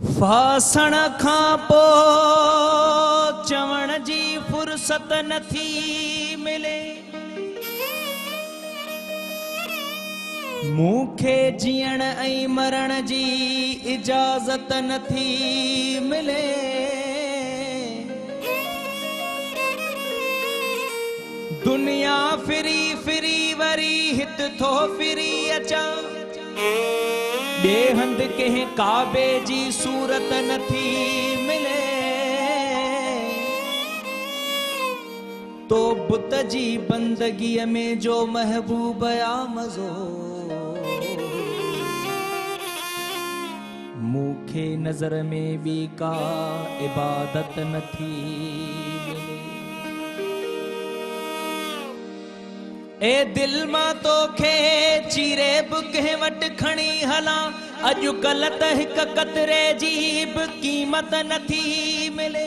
फासण खां पो चवण जी फुर्सत नथी मिले, मूंखे जीअण ऐं मरण जी इजाज़त नथी मिले। दुनिया फिरी फिरी वरी हित थो फिरी अचा, ॿे हंध कंहिं काबे जी सूरत नथी मिले। तो बुत जी बंदगीअ में जो महबूब आ मज़ो, मूंखे नज़र में भी का इबादत नथी मिले। ए दिल मां तोखे चीरे बि कंहिं वटि खणी हलां, अॼुकल्ह त हिक कतरे जी बि क़ीमत नथी मिले।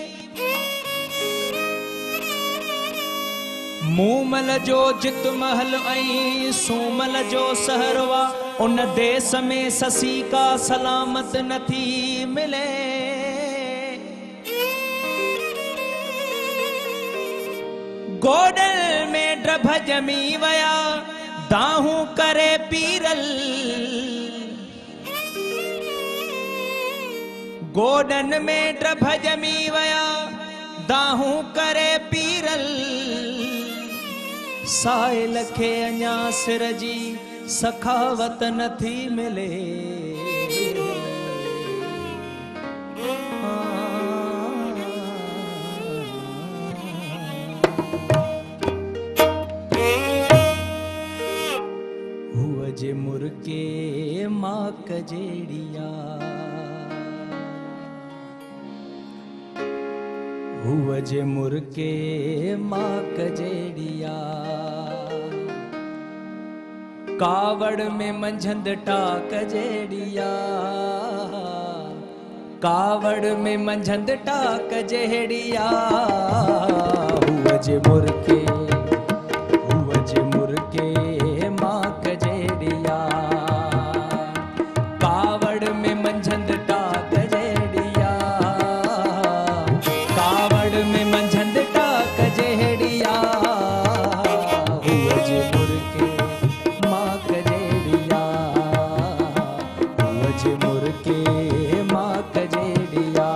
मूमल जो जित महल ऐं सूमल जो सहरवा, उन देश में ससी का सलामत नथी मिले। गोडल में ड्रभ जमी वया, दाहूं करे पीरल, गोडन में ड्रभ जमी वया, दाहूं करे पीरल। साहिल खे अञा सिर जी सखावत नथी मिले। हुअ जे मुर्गे मां कजेड़िया, हुअ जे मुर्गे मां कजेड़िया, कावड़ में मंझंद टाक जेड़िया, कावड़ में मंझंद टाक जेड़िया। हुअ जे मुर्गे, हुअ जे मुर्गे मां कजेड़िया, कावड़ में मंझंद टाक जेड़िया, कावड़ में मंझंद टाक जेड़िया। हुअ जे मुर्गे मां कजेड़िया, हुअ जे मुर्गे मां कजेड़िया।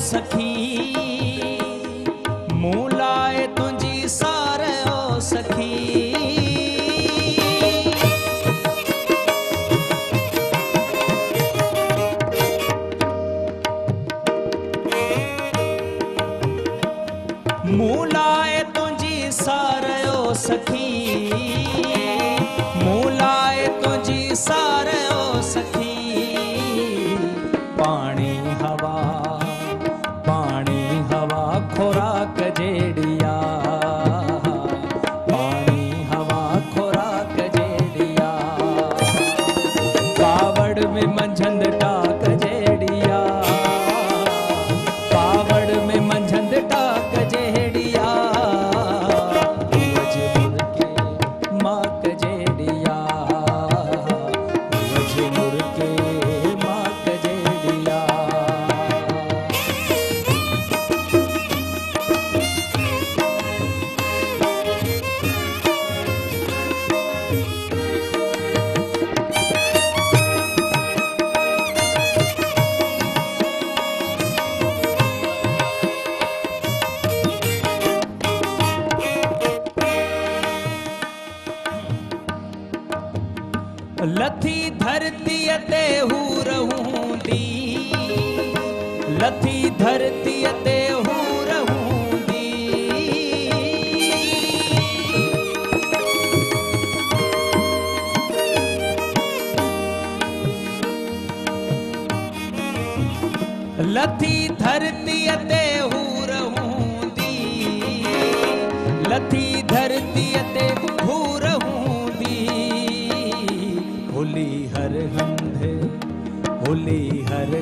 सखी मूं लाए तुझी सारो सखी, मूं लाए तुझी सारो सखी, मूं लाए तुझी सारो सखी। पानी हवा, पानी हवा खुराक जेड़िया, पानी हवा खुराक जेड़िया, कावड़ में मंझंद टाक जेड़िया, कावड़ में मंझंद टाक जेड़िया। हुअ जे मुर्गे मां कजेड़िया, हुअ जे मुर्गे मां कजेड़िया। लथी धरतीअ ते हू रहूंदी, लथी धरतीअ ते हू रहूंदी, लथी धरतीअ ते हू रहूंदी, लथी धरती ते हूर हूंदी होली हर हंधि होली हर